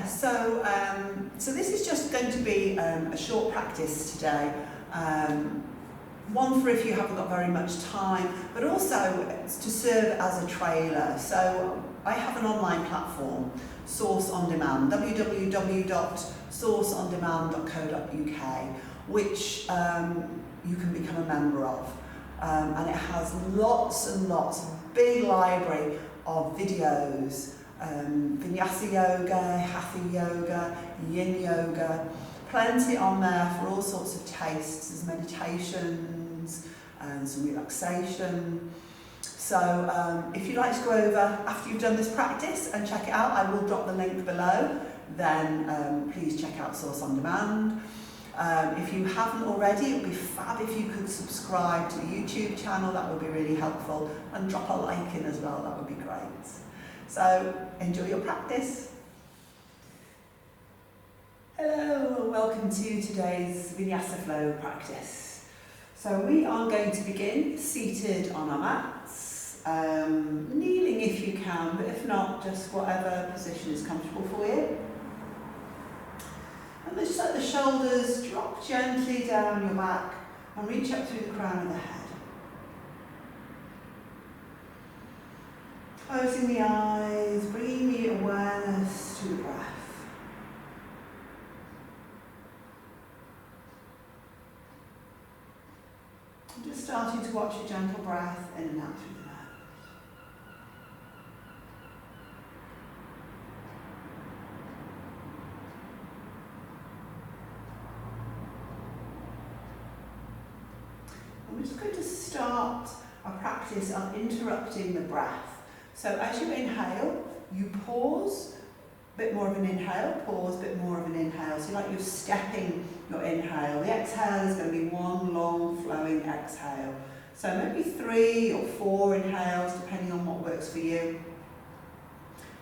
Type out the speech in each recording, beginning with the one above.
So this is just going to be a short practice today. One for if you haven't got very much time, but also to serve as a trailer. So I have an online platform, Source On Demand, www.sourceondemand.co.uk, which you can become a member of. And it has lots and lots, big library of videos, Vinyasa yoga, Hatha yoga, Yin yoga, plenty on there for all sorts of tastes. There's meditations and some relaxation. So if you'd like to go over after you've done this practice and check it out, I will drop the link below. Then please check out Source On Demand. If you haven't already, it would be fab if you could subscribe to the YouTube channel. That would be really helpful, and drop a like in as well. That would be great. So enjoy your practice. Hello, welcome to today's Vinyasa flow practice. So we are going to begin seated on our mats, kneeling if you can, but if not, just whatever position is comfortable for you. And just let the shoulders drop gently down your back and reach up through the crown of the head. Closing the eyes, bringing the awareness to the breath. And just starting to watch a gentle breath in and out through the nose. And we're just going to start our practice of interrupting the breath. So as you inhale, you pause, a bit more of an inhale, pause, a bit more of an inhale. So like you're stepping your inhale. The exhale is going to be one long flowing exhale. So maybe 3 or 4 inhales, depending on what works for you.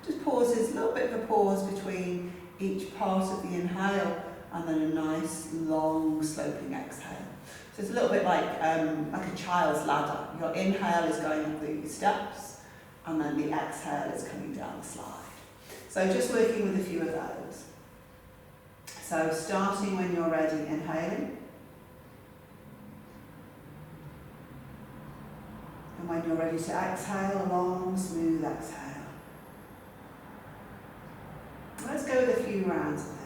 Just pauses, a little bit of a pause between each part of the inhale, and then a nice long sloping exhale. So it's a little bit like a child's ladder. Your inhale is going up the steps, and then the exhale is coming down the slide. So just working with a few of those. So starting when you're ready, inhaling. And when you're ready to exhale, a long, smooth exhale. Let's go with a few rounds of this.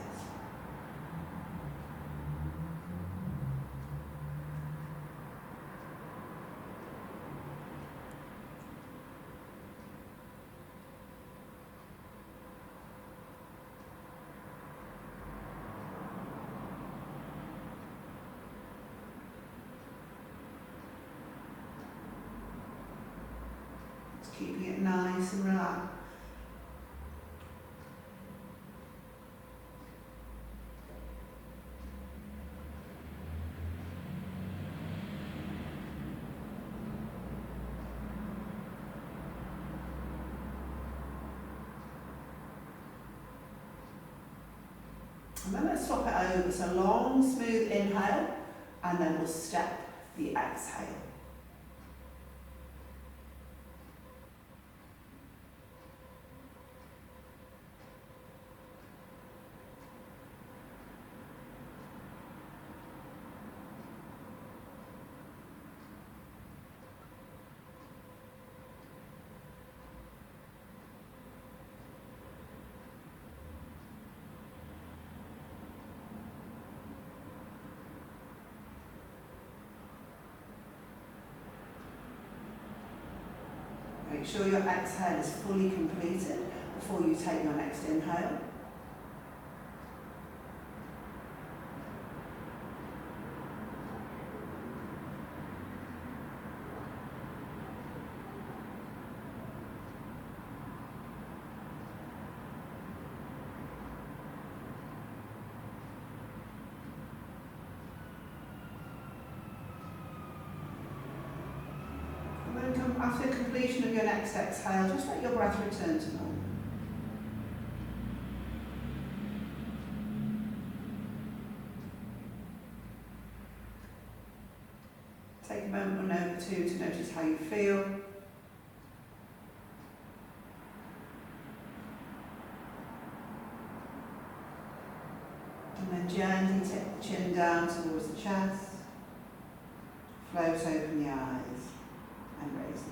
Keeping it nice and relaxed. And then let's swap it over. So long, smooth inhale, and then we'll step the exhale. Make sure your exhale is fully completed before you take your next inhale. After completion of your next exhale, just let your breath return to normal. Take a moment or two to notice how you feel. And then gently take the chin down towards the chest. Float open the eyes and raise the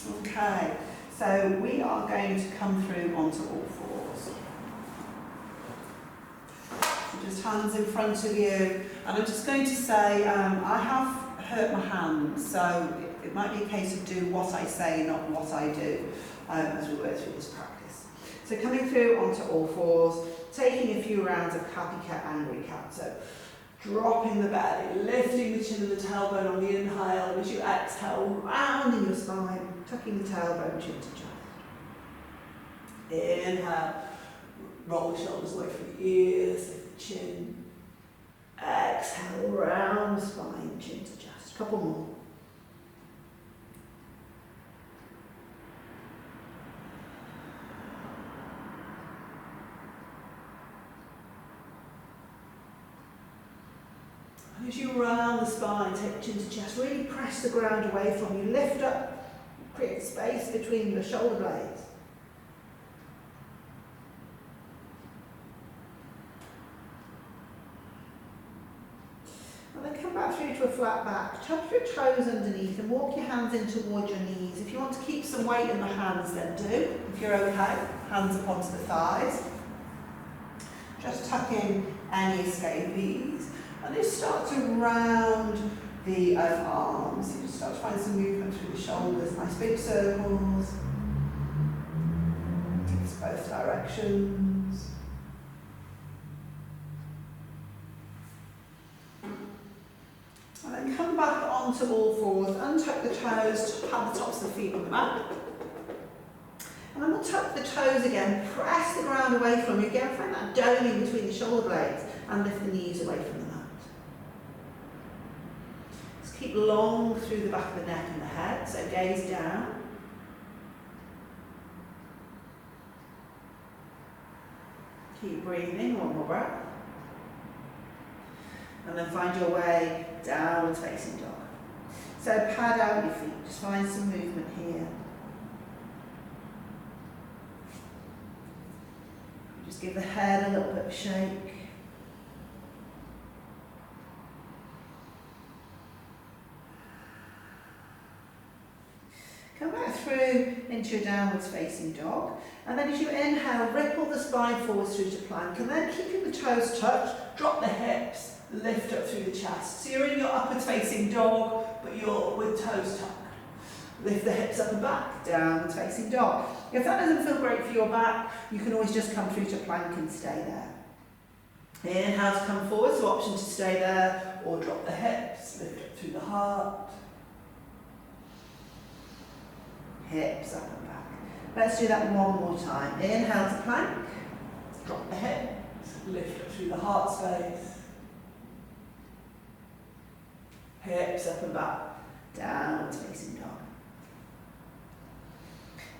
gaze. Okay, so we are going to come through onto all fours. So just hands in front of you. And I'm just going to say, I have hurt my hand, so it might be a case of do what I say, not what I do, as we work through this practice. So coming through onto all fours, taking a few rounds of happy cat, angry cat. So dropping the belly, lifting the chin and the tailbone on the inhale, and as you exhale, rounding your spine, tucking the tailbone, chin to chest. Inhale, roll the shoulders away from the ears, lift the chin. Exhale, round the spine, chin to chest. Couple more. As you round the spine, take chin to chest, really press the ground away from you. Lift up, create space between your shoulder blades. And then come back through to a flat back. Tuck your toes underneath and walk your hands in towards your knees. If you want to keep some weight in the hands, then do. If you're okay, hands up onto the thighs. Just tuck in any escapees. And just start to round the arms. You just start to find some movement through the shoulders, nice big circles. It's both directions. And then come back onto all fours, untuck the toes, pat the tops of the feet on the mat. And then we'll tuck the toes again, press the ground away from you. Again, find that doming between the shoulder blades and lift the knees away from the mat. Keep long through the back of the neck and the head, so gaze down. Keep breathing, one more breath. And then find your way downwards facing dog. So pad out your feet, just find some movement here. Just give the head a little bit of a shake. Come back through into your downwards facing dog. And then as you inhale, ripple the spine forwards through to plank. And then keeping the toes touched, drop the hips, lift up through the chest. So you're in your upwards facing dog, but you're with toes tucked. Lift the hips up and back, downwards facing dog. If that doesn't feel great for your back, you can always just come through to plank and stay there. Inhale to come forward, so option to stay there, or drop the hips, lift up through the heart. Hips up and back. Let's do that one more time. Inhale to plank, drop the hips, lift up through the heart space. Hips up and back, downwards facing dog.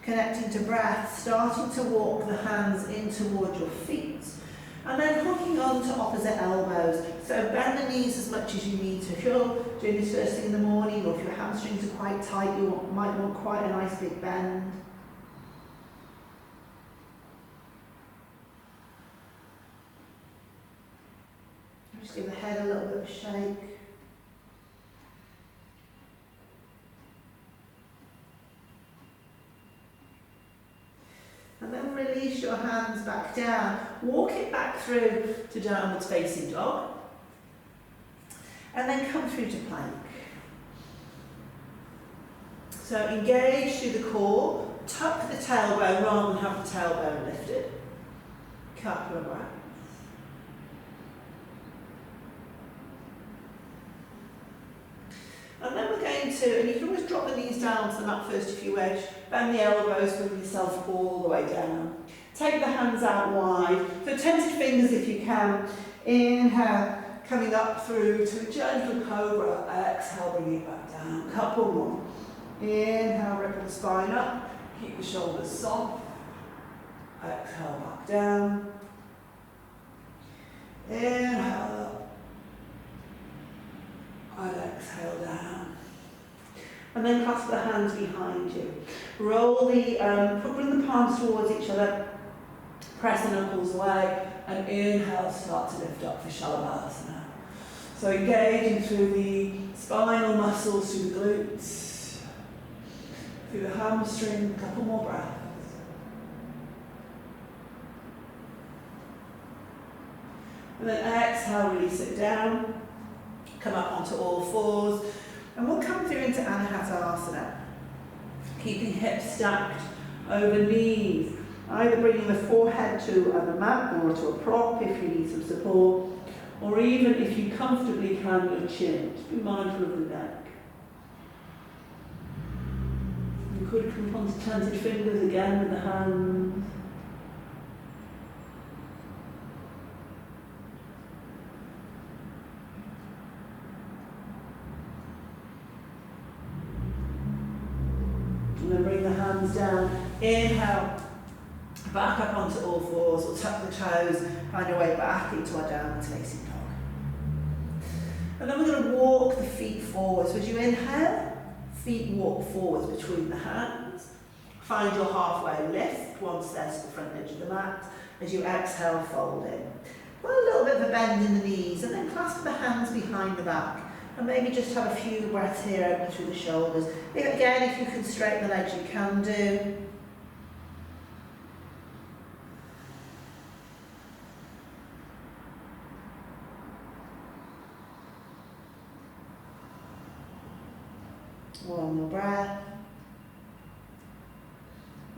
Connecting to breath, starting to walk the hands in towards your feet. And then hooking on to opposite elbows. So bend the knees as much as you need to. If you're doing this first thing in the morning, or if your hamstrings are quite tight, you might want quite a nice big bend. Just give the head a little bit of a shake. And then release your hands back down. Walk it back through to downwards facing dog. And then come through to plank. So engage through the core. Tuck the tailbone rather than have the tailbone lifted. Couple of breaths. And then we're going to, and you can always drop the knees down to the mat first if you wish. Bend the elbows, bring yourself all the way down. Take the hands out wide. So tented fingers if you can. Inhale, coming up through to a gentle cobra. Exhale, bring it back down. Couple more. Inhale, ripple the spine up. Keep the shoulders soft. Exhale, back down. Inhale up. And exhale down. And then clasp the hands behind you. Roll the, bring the palms towards each other. Press the knuckles away and inhale, start to lift up for Shalabhasana. So engaging through the spinal muscles, through the glutes, through the hamstring, a couple more breaths. And then exhale, release it down, come up onto all fours, and we'll come through into Anahatasana, keeping hips stacked over knees, either bringing the forehead to the mat or to a prop if you need some support, or even if you comfortably can, your chin. Just be mindful of the neck. You could come onto planted fingers again with the hands. And then bring the hands down. Inhale, back up onto all fours, or tuck the toes, find your way back into our downward facing dog. And then we're going to walk the feet forwards. So as you inhale, feet walk forwards between the hands. Find your halfway lift once there's the front edge of the mat. As you exhale, fold in. Put a little bit of a bend in the knees, and then clasp the hands behind the back. And maybe just have a few breaths here, open through the shoulders. Again, if you can straighten the legs, you can do. One more breath.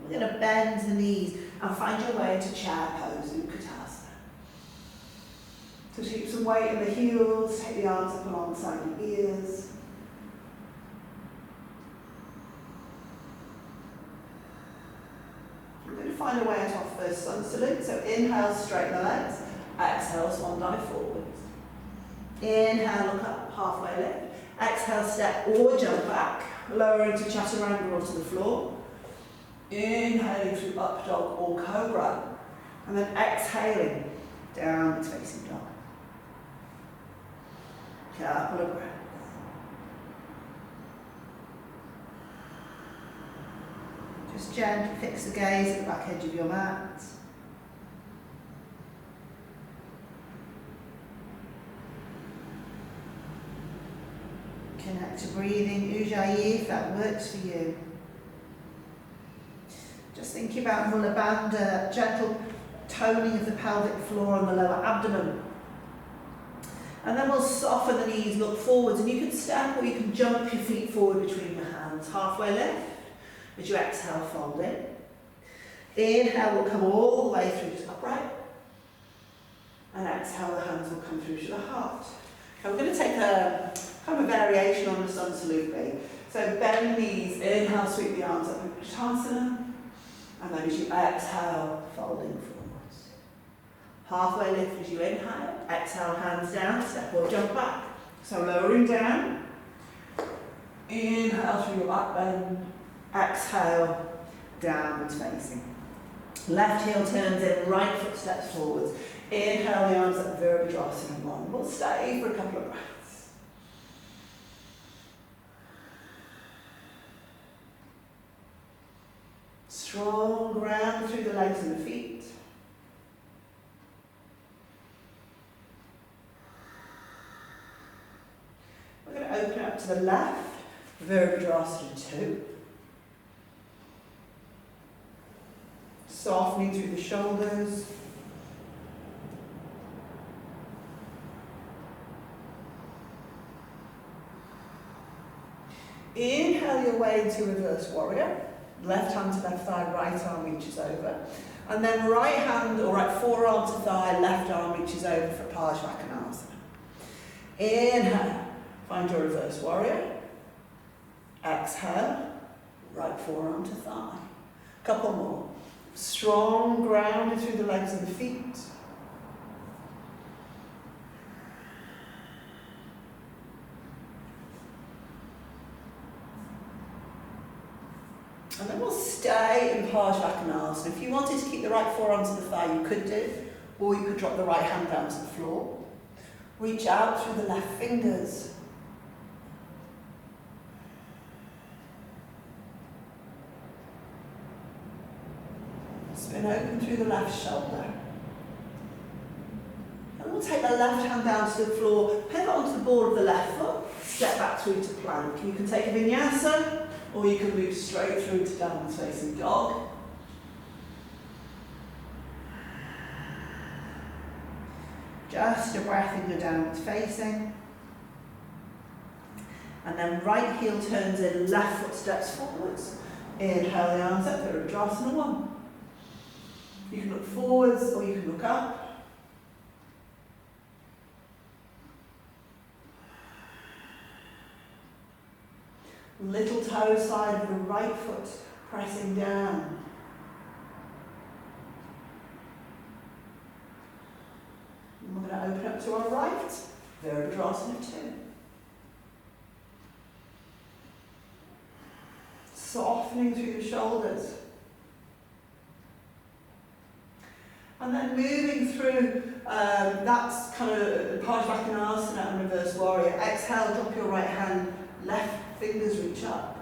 We're going to bend the knees and find your way to chair pose, Utkatasana. So keep some weight in the heels, take the arms up alongside the ears. We're going to find a way out of first sun salute. So inhale, straighten the legs. Exhale, swan dive forwards. Inhale, look up, halfway lift. Exhale, step or jump back, lower into chaturanga or to the floor. Inhaling through up dog or cobra. And then exhaling, downward facing dog. Couple of breaths. Just gently fix the gaze at the back edge of your mat. Connect to breathing, Ujjayi, if that works for you. Just thinking about Mula Bandha, gentle toning of the pelvic floor and the lower abdomen. And then we'll soften the knees, look forwards, and you can step or you can jump your feet forward between your hands. Halfway lift. As you exhale, fold in. Inhale will come all the way through to upright. And exhale, the hands will come through to the heart. Okay, we're going to take a kind of a variation on the sun salute B. So bend the knees, inhale, sweep the arms up into Utkatasana. And then as you exhale, folding forwards. Halfway lift as you inhale, exhale, hands down, step or jump back. So lowering down, inhale through your back bend, exhale, downwards facing. Left heel turns in, right foot steps forwards. Inhale the arms up, Virabhadrasana 1. We'll stay for a couple of breaths. Strong ground through the legs and the feet. We're going to open up to the left, Virabhadrasana 2. Softening through the shoulders. Inhale your way into reverse warrior. Left hand to left thigh, right arm reaches over. And then right hand or right forearm to thigh, left arm reaches over for Parsvakonasana. Inhale, find your reverse warrior. Exhale, right forearm to thigh. Couple more. Strong grounded through the legs and the feet. And then we'll stay in Parsvakonasana. If you wanted to keep the right forearm to the thigh, you could do, or you could drop the right hand down to the floor. Reach out through the left fingers. Spin open through the left shoulder. And we'll take the left hand down to the floor, pivot onto the ball of the left foot, step back through to plank. You can take a vinyasa, or you can move straight through to downward facing dog. Just a breath in your downward facing. And then right heel turns in, left foot steps forwards. Inhale the arms up, Virabhadrasana 1. You can look forwards or you can look up. Little toe side of the right foot pressing down. And we're going to open up to our right, Virabhadrasana 2. Softening through the shoulders. And then moving through, that's kind of Parsvakonasana and reverse warrior. Exhale, drop your right hand, left fingers reach up.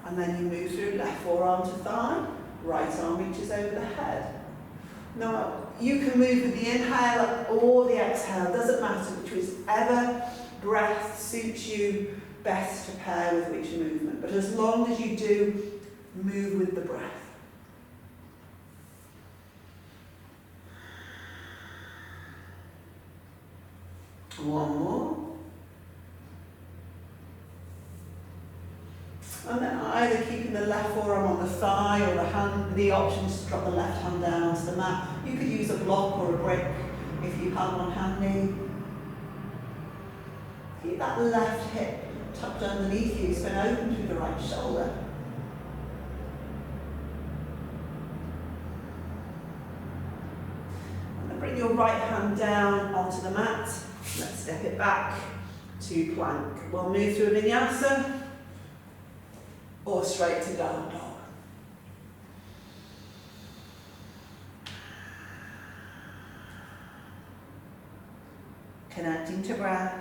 And then you move through left forearm to thigh, right arm reaches over the head. Now, you can move with the inhale or the exhale, doesn't matter, whichever breath suits you best to pair with which movement. But as long as you do move with the breath. One more. And then either keeping the left forearm on the thigh or the hand, the option is to drop the left hand down to the mat. You could use a block or a brick if you have one handy. Keep that left hip tucked underneath you, spin open through the right shoulder. And then bring your right hand down onto the mat. Let's step it back to plank. We'll move through a vinyasa or straight to down dog. Connecting to breath.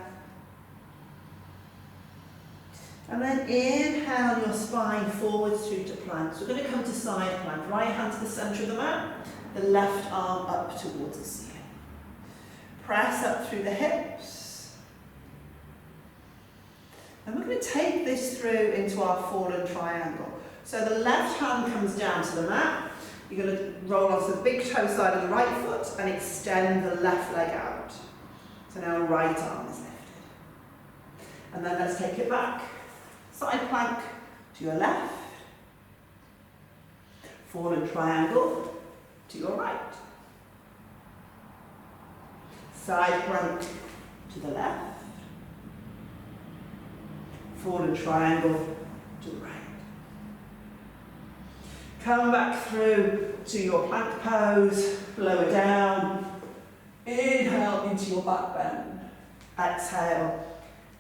And then inhale your spine forwards through to plank. So we're going to come to side plank. Right hand to the centre of the mat, the left arm up towards the ceiling. Press up through the hips. And we're going to take this through into our fallen triangle. So the left hand comes down to the mat. You're going to roll onto the big toe side of the right foot and extend the left leg out. So now right arm is lifted. And then let's take it back. Side plank to your left. Fallen triangle to your right. Side plank to the left. Fallen triangle to the right. Come back through to your plank pose, lower down. Inhale into your back bend. Exhale,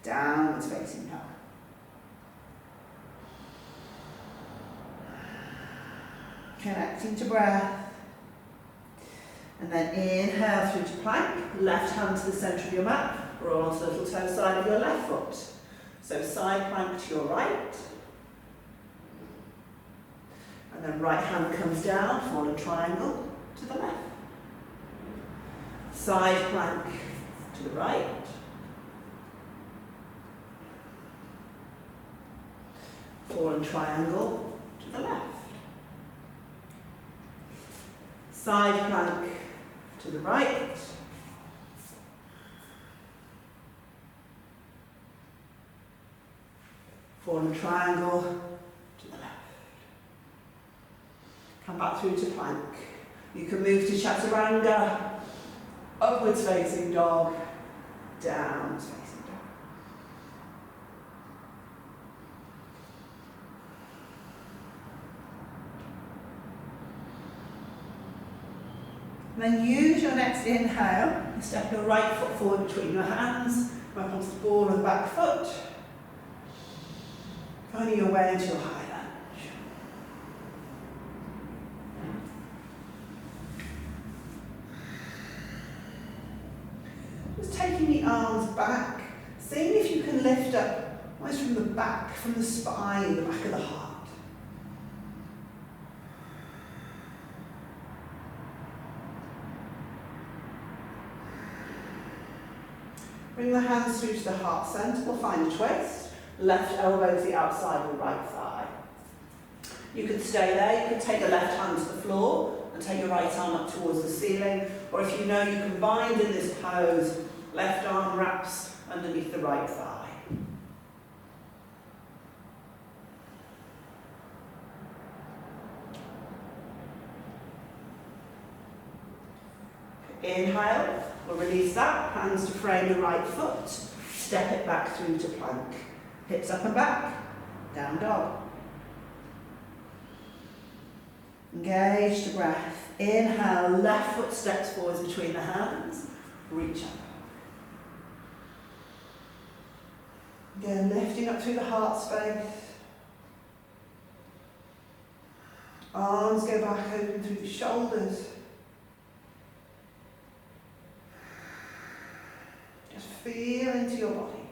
downwards facing dog. Connecting to breath. And then inhale through to plank. Left hand to the centre of your mat. Roll onto the little toe side of your left foot. So side plank to your right. And then right hand comes down, fallen triangle to the left. Side plank to the right. Fallen triangle to the left. Side plank to the right. Fallen triangle to the left. Come back through to plank. You can move to chaturanga, upwards facing dog, downwards facing dog. Then use your next inhale, step your right foot forward between your hands, up onto the ball of the back foot, finding your way into your high lunge. Just taking the arms back, seeing if you can lift up almost from the back, from the spine, the back of the heart. Bring the hands through to the heart centre. We'll find a twist. Left elbow to the outside of the right thigh. You could stay there. You could take the left hand to the floor and take your right arm up towards the ceiling. Or if you know you can bind in this pose, left arm wraps underneath the right thigh. Inhale, we'll release that, hands to frame the right foot, step it back through to plank. Hips up and back, down dog. Engage the breath. Inhale, left foot steps forwards between the hands, reach up. Again, lifting up through the heart space. Arms go back open through the shoulders. Feel into your body.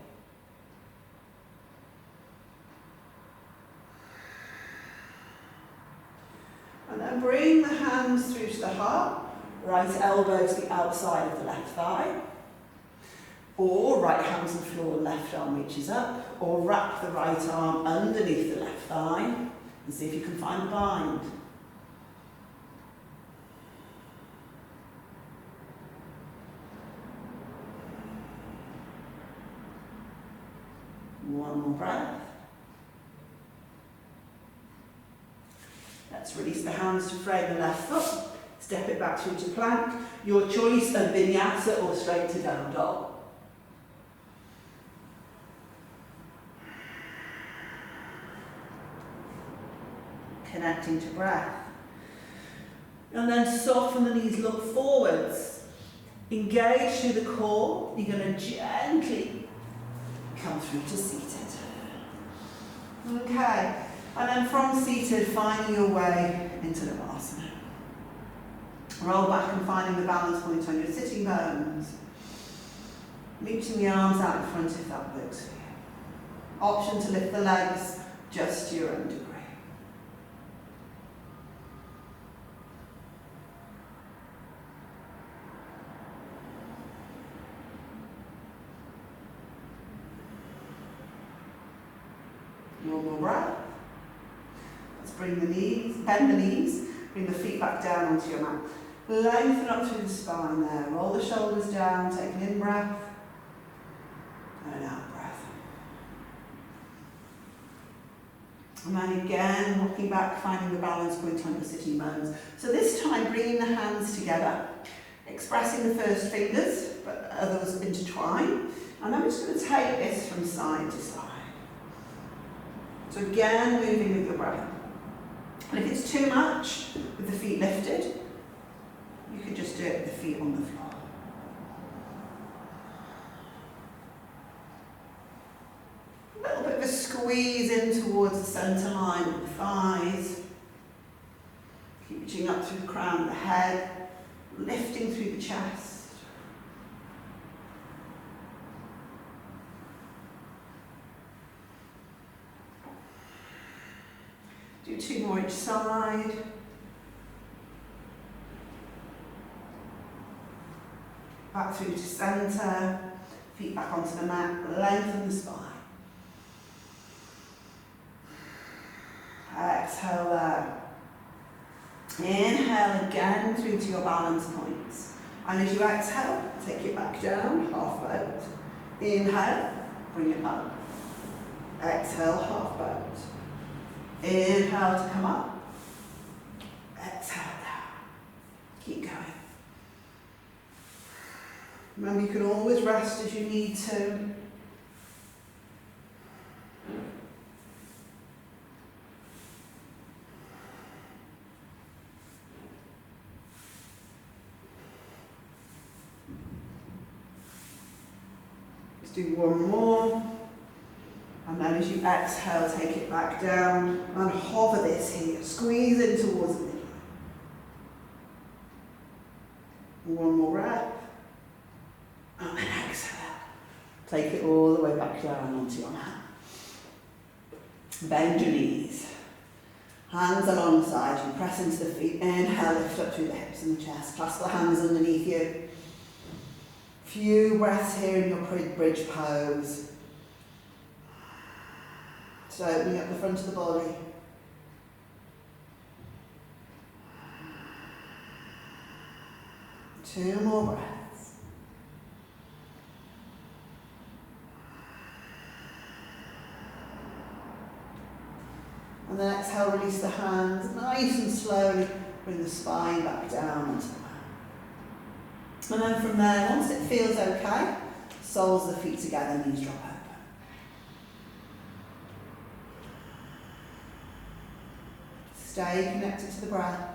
And then bring the hands through to the heart. Right elbow to the outside of the left thigh. Or right hand to the floor, left arm reaches up. Or wrap the right arm underneath the left thigh. And see if you can find a bind. One more breath. Let's release the hands to frame the left foot. Step it back through to plank. Your choice of vinyasa or straight to down dog. Connecting to breath. And then soften the knees, look forwards. Engage through the core. You're going to gently come through to seated. Okay, and then from seated, finding your way into the Navasana. Roll back and finding the balance point on your sitting bones. Reaching the arms out in front if that works for you. Option to lift the legs, just to your own degree. One more breath. Let's bring the knees, bend the knees, bring the feet back down onto your mat. Lengthen up through the spine there. Roll the shoulders down, take an in breath and an out breath. And then again, walking back, finding the balance point on your sitting bones. So this time, bringing the hands together, expressing the first fingers, but others intertwine. And I'm just going to take this from side to side. So again, moving with your breath. And if it's too much, with the feet lifted, you could just do it with the feet on the floor. A little bit of a squeeze in towards the centre line of the thighs. Keep reaching up through the crown of the head, lifting through the chest. Do 2 more each side. Back through to centre, feet back onto the mat, lengthen the spine. Exhale there. Inhale again through to your balance points. And as you exhale, take it back down, half boat. Inhale, bring it up. Exhale, half boat. Inhale to come up. Exhale down. Keep going. Remember, you can always rest as you need to. Let's do one more. And then as you exhale, take it back down and hover this here. Squeeze in towards the middle. One more breath. And then exhale. Take it all the way back down onto your mat. Bend your knees. Hands alongside you. Press into the feet. Inhale, lift up through the hips and the chest. Clasp the hands underneath you. Few breaths here in your bridge pose. So opening up the front of the body. Two more breaths. And then exhale, release the hands. Nice and slowly bring the spine back down onto the mat. And then from there, once it feels okay, soles of the feet together, knees drop open. Stay connected to the breath.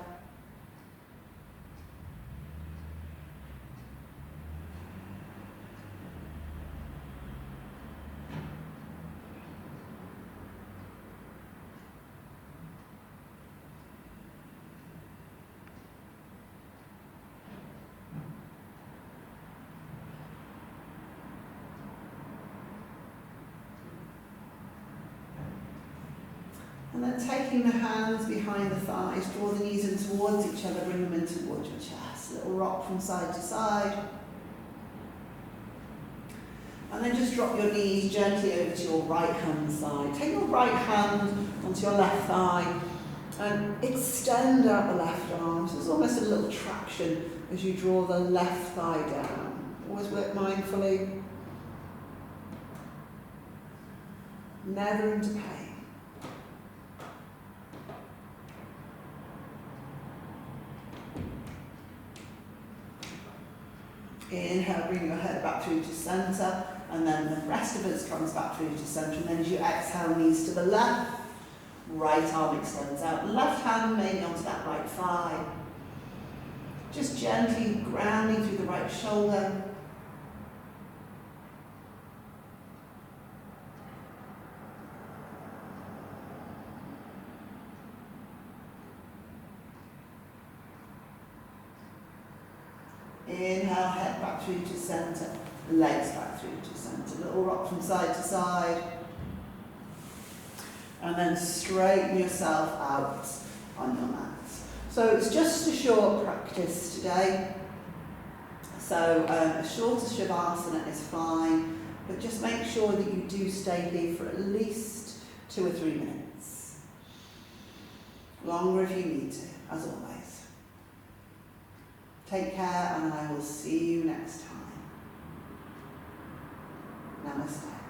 And then taking the hands behind the thighs, draw the knees in towards each other, bring them in towards your chest. A little rock from side to side. And then just drop your knees gently over to your right hand side. Take your right hand onto your left thigh and extend out the left arm. So there's almost a little traction as you draw the left thigh down. Always work mindfully. Never into pain. Inhale, bring your head back through to centre, and then the rest of us comes back through to centre. And then as you exhale, knees to the left, right arm extends out, left hand maybe onto that right thigh. Just gently grounding through the right shoulder. Inhale, head back through to centre, legs back through to centre. Little rock from side to side. And then straighten yourself out on your mat. So it's just a short practice today. So a shorter Shavasana is fine, but just make sure that you do stay here for at least 2 or 3 minutes. Longer if you need to, as always. Take care, and I will see you next time. Namaste.